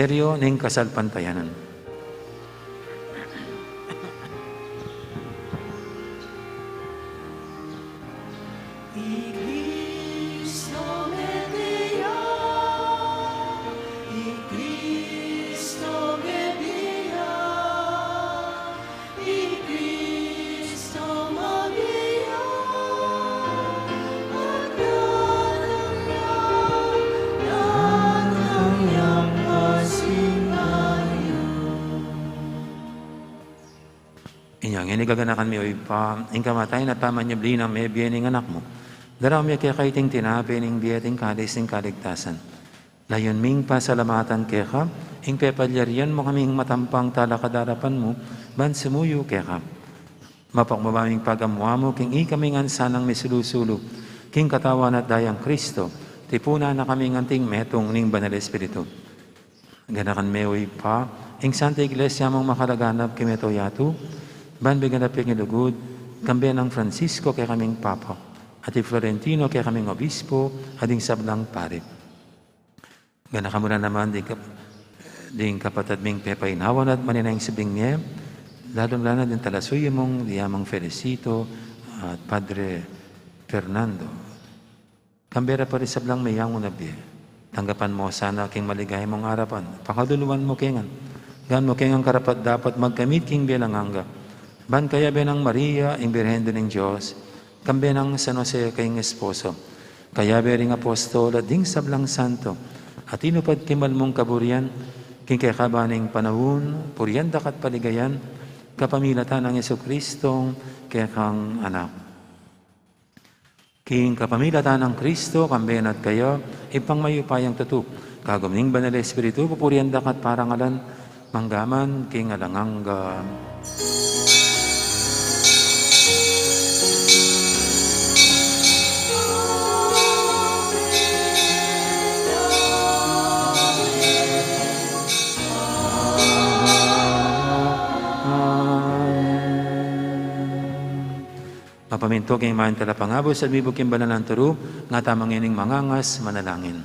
Seryo ning kasalpantayanan. Inyong inigaganakan mi oy pa, ing kamatay na taman niya bli ng may biyening anak mo. Daraw mi kaya kaiting tinapi ning biyeting kadis ning kaligtasan. Layon ming pasalamatan kaya ka, ing pepalyarian mo kaming matampang talakadarapan mo, ban sumuyo kaya ka. Mapakmabaming pagamuha mo, king ikaming ansanang misulusulo, king katawan at dayang Kristo, tipuna na kaming anting metong ning banal espiritu. Ganakan mi oy pa, ing Santa Iglesia mong makalaganap kimeto yatu, ban biganapik ni lugod, kambiyan ng Francisco kaya kaming Papa, at Florentino kaya kaming Obispo, ading sablang pare. Gana ka muna naman, ding kapatid ming pepainawan at maninayang sibling niya, lalong-lana din talasuyo mong diyamang Felicito at Padre Fernando. Kambera pa rin sablang mayang unabi. Tanggapan mo sana king maligay mong harapan. Pakaduluan mo kingan. Gan mo kingang karapat dapat magkamit king bilang hangga. Ban kaya benang Maria, ing Birhen ng Diyos, kambe ng San Jose kayong esposo, kaya bering apostol at ding sablang santo, at inupad kimal mong kaburian, king kakabaning panahon, puryandak at paligayan, kapamilatan ng Jesucristong kekang anak. King kapamilatan ng Kristo, kamben at kayo, ipang mayupayang tutuk, kagumning banal espiritu, pupuryandak at parangalan, manggaman, king alangangga. Mapaminto kay man talapangabo sa bibog kimbalan ng turu, nga tamang ining mangangas manalangin.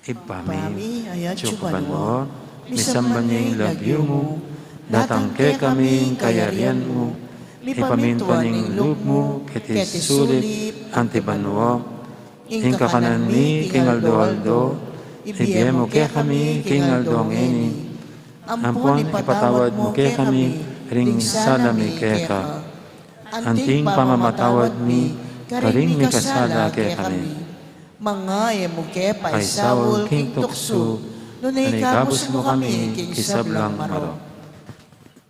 Ipami, tsukupan mo, misamban niya yung labyo mo, datang ke kaming kayarian mo, ipaminto ning loob mo, kiti sulit, antiban mo, ing kakanan mi, king aldo-aldo, ibigay mo ke kami, king aldong ini, ampon ipatawad mo ke kami, ring salami ke ka. Anting pamamatawad mi, karing mi kasala ke kami. Mga emuke paisawul king tukso, nunay kabus mo kami king sablang marok.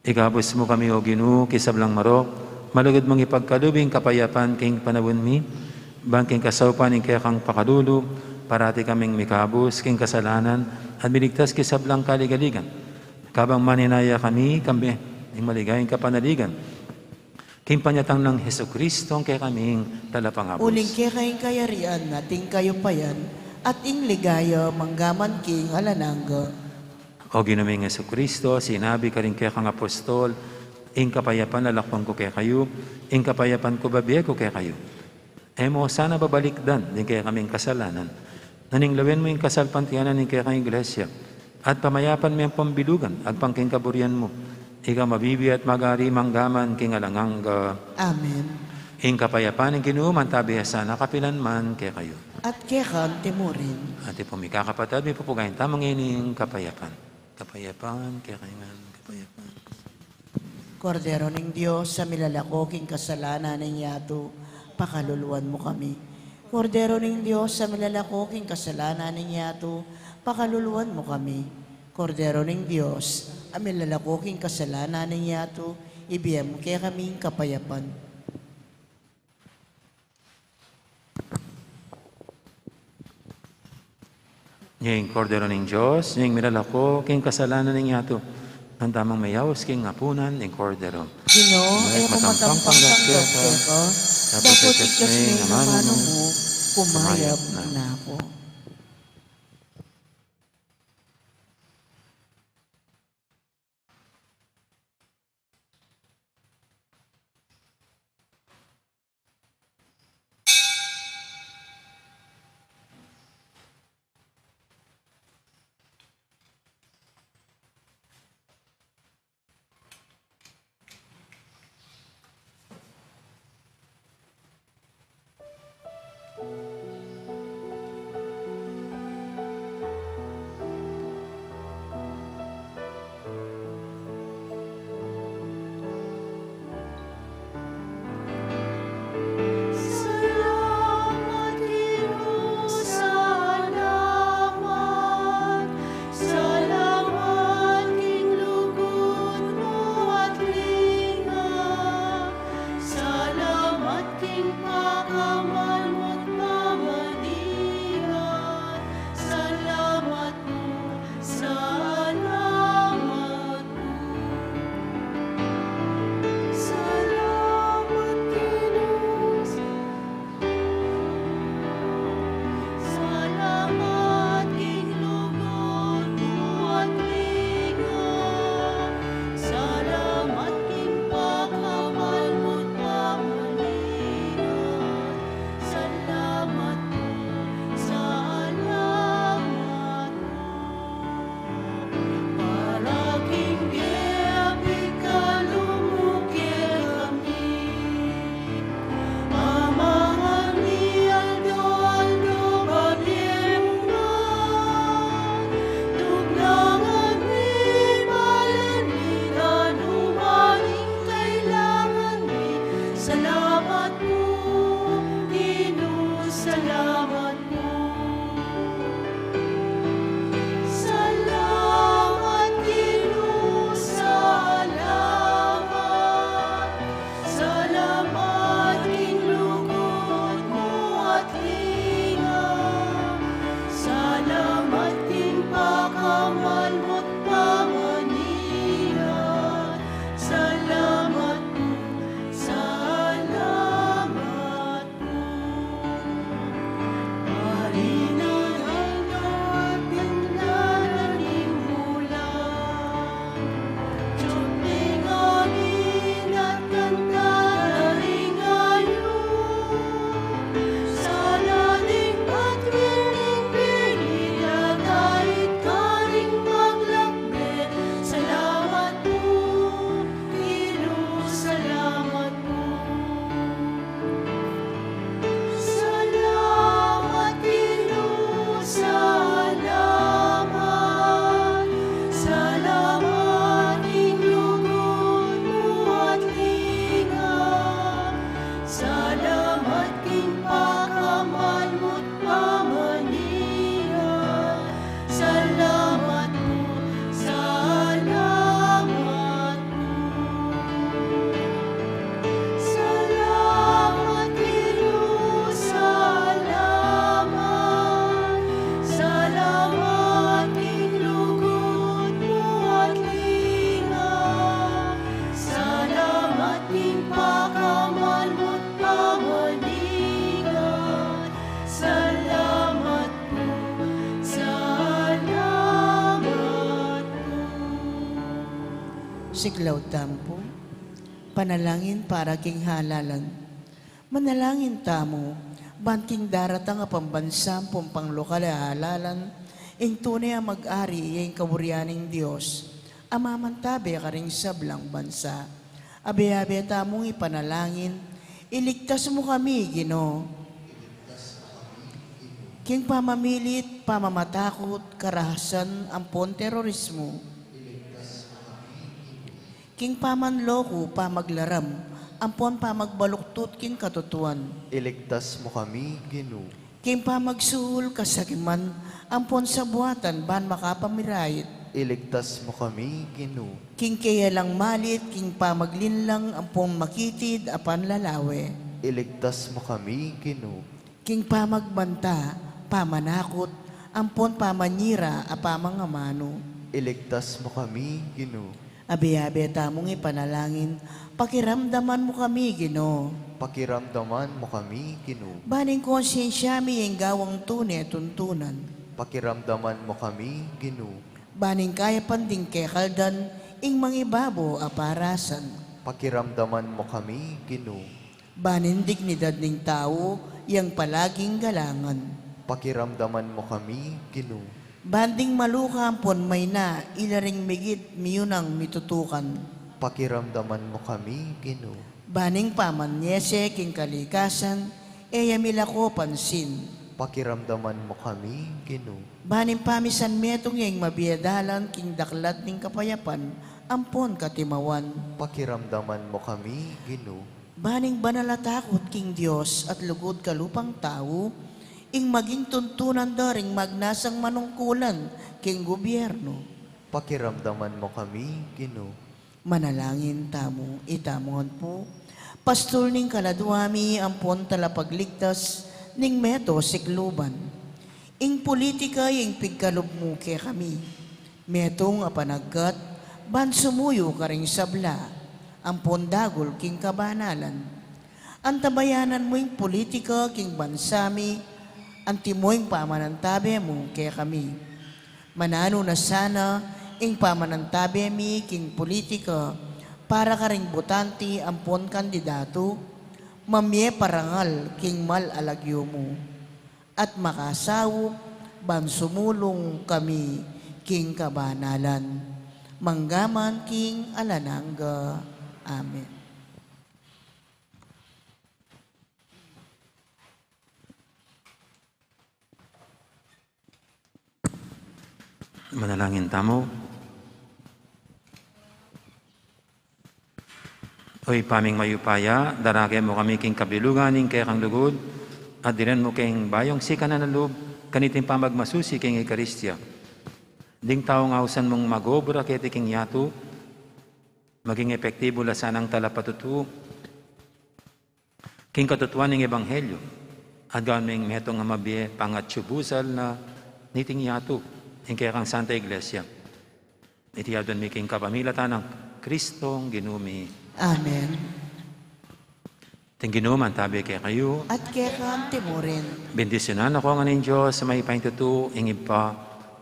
Ikabus mo kami o Ginoo kisablang marok, malugod mong ipagkalubing kapayapan king panawon mi, bangking kasawpan ing kaya kang pakalulo, parati kaming mikabus king kasalanan, at miligtas kisablang kaligaligan. Kabang maninaya kami, kambi, ing maligayang kapanaligan, king panyatang ng Jesucristo ang kaya kaming talapangabos. Uling kaya kayong kayarian nating kayo payan, at ing ligaya manggaman king alanangga. O ginuming Jesucristo, sinabi ka rin kaya kang apostol, ing kapayapan lalakpang ko kaya kayo, ing kapayapan ko babiya ko kaya kayo. Mo sana babalikdan, din kaya kaming kasalanan. Naninglawin mo yung kasalpantiyanan ng kaya kang iglesia, at pamayapan mo yung pambilugan, agpangking kaburian mo. Ikaw mabibi at magari manggaman king alangangga. Amen. Ing kapayapan ng kinuman tabihasan nakapilan man kaya kayo. At kekan timurin. At ipumikakapatid, may pupugayin tamang ining kapayapan. Kapayapan, kaya kayo kapayapan. Kordero ng Diyos, sa milalako king kasalanan ng yato, pakaluluan mo kami. Kordero ng Diyos, sa milalako king kasalanan ng yato, pakaluluan mo kami. Kordero ng Diyos, amin lalakoking kasalanan ng yato, ibiyam kaya kaming kapayapan. Ngayong kordero ng Diyos, ngayong milalako, king kasalanan ng yato, ang tamang mayawas king apunan ng kordero. Ginoo, ay kumatampang tanggap ko, dapat ikas na namano mo, kumayab na ako. Siklaw tampo, panalangin para king halalan. Manalangin tamo, banting daratang a pambansang pumpang lokal a halalan, ing tunay a mag-ari ing kawurianing Diyos, amamantabi ka ring sablang bansa. Abe-abe tamong ipanalangin, iligtas mo kami, Ginoo. King pamamilit, pamamatakot, karahasan, ampon terorismo. King pamanloko, pamaglaram, ampon pamagbaluktot, king katutuan. Iligtas mo kami, Ginoo. King pamagsuhol, kasakiman, ampon sa buhatan, ban makapamirayit. Iligtas mo kami, Ginoo. King kaya lang malit, king pamaglinlang, ampon makitid, apan lalawe. Iligtas mo kami, Ginoo. King pamagbanta, pamanakot, ampon pamanyira, apamangamano. Iligtas mo kami, Ginoo. Abi-abi tamong ipanalangin, pakiramdaman mo kami, Ginoo. Pakiramdaman mo kami, Ginoo. Baning konsyensya mi ang gawang tunay tuntunan. Pakiramdaman mo kami, Ginoo. Baning kaya panding kekaldan, ing mangibabo aparasan. Pakiramdaman mo kami, Ginoo. Baning dignidad ning tao, yang palaging galangan. Pakiramdaman mo kami, Ginoo. Banding malukampon may na, ilaring migit miyunang mitutukan. Pakiramdaman mo kami, Ginoo. Baning pamanyese king kalikasan, eyamila ko pansin. Pakiramdaman mo kami, Ginoo. Baning pamisan metong yung mabiyadalan king daklat ning kapayapan, ampon katimawan. Pakiramdaman mo kami, Ginoo. Baning banalatakot king Diyos at lugod kalupang tao, ing maging tuntunan daring magnasang manungkulan king gobyerno. Pakiramdaman mo kami, Ginoo. Manalangin tamo, itamon po. Pastol ning kaladwami, ampon talapagligtas, ning meto sikluban. Ing politika, ing pigkalubmuke kami. Metong apanagkat, ban sumuyo ka ring sabla, ampon dagol king kabanalan. Antabayanan mo ing politika, king bansami, antimoing pamanantabi mo kaya kami. Manano na sana ing pamanantabi mi king politika para ka ring botante ampon kandidato, mamye parangal king mal alagyo mo. At makasawop ban sumulong kami king kabanalan. Manggaman king alanangga. Amen. Manalangin tamo. Oy paming mayupaya, daragay mo kami king kabilugan ning kay kang lugod, at diren mo king bayong sika na nalub, kaniting pamagmasusi king Ekaristya. Ding taong ausan mong magobra kete king yato, maging epektibo lasanang talapatutu, king katutuan ng Ebanghelyo, at gawin ming metong amabye pangatsubusal na niting yato, ing kaya kang Santa Iglesia. Itiyadon mi king kapamilatan ng Kristong ginumi. Amen. Ting ginuman tabi kay kayo. At kaya ka timurin. Bendisyonan ako ng Diyos sa may paintutu, ingib pa,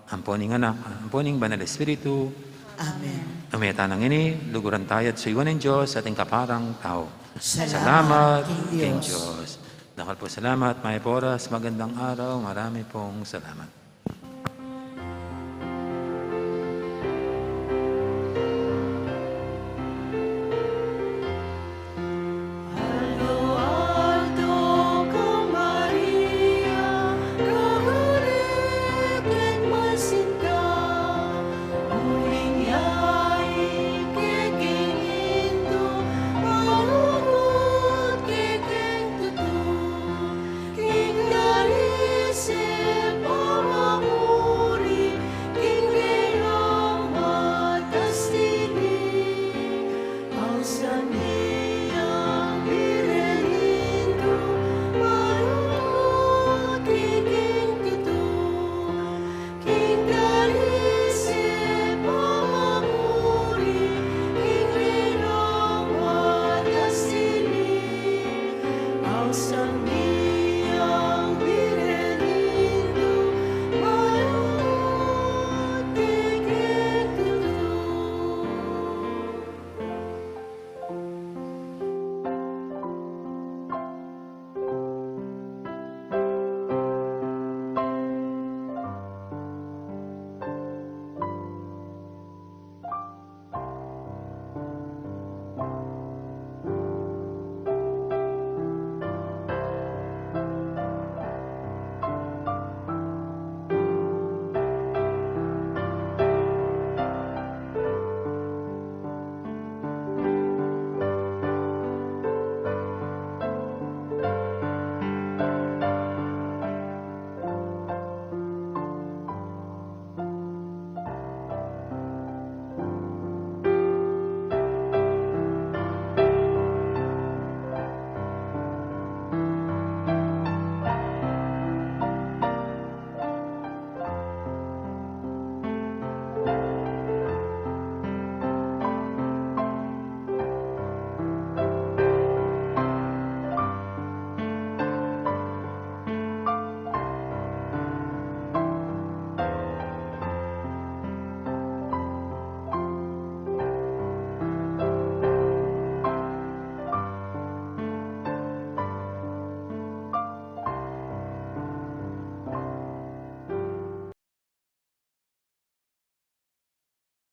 amponing anak, amponing banal Espiritu. Amen. Umeta ng ini, luguran tayo at suyuan ng Diyos at ang kaparang tao. Salamat, King King Diyos. Diyos. Dakal po salamat, may poras, magandang araw, marami pong salamat.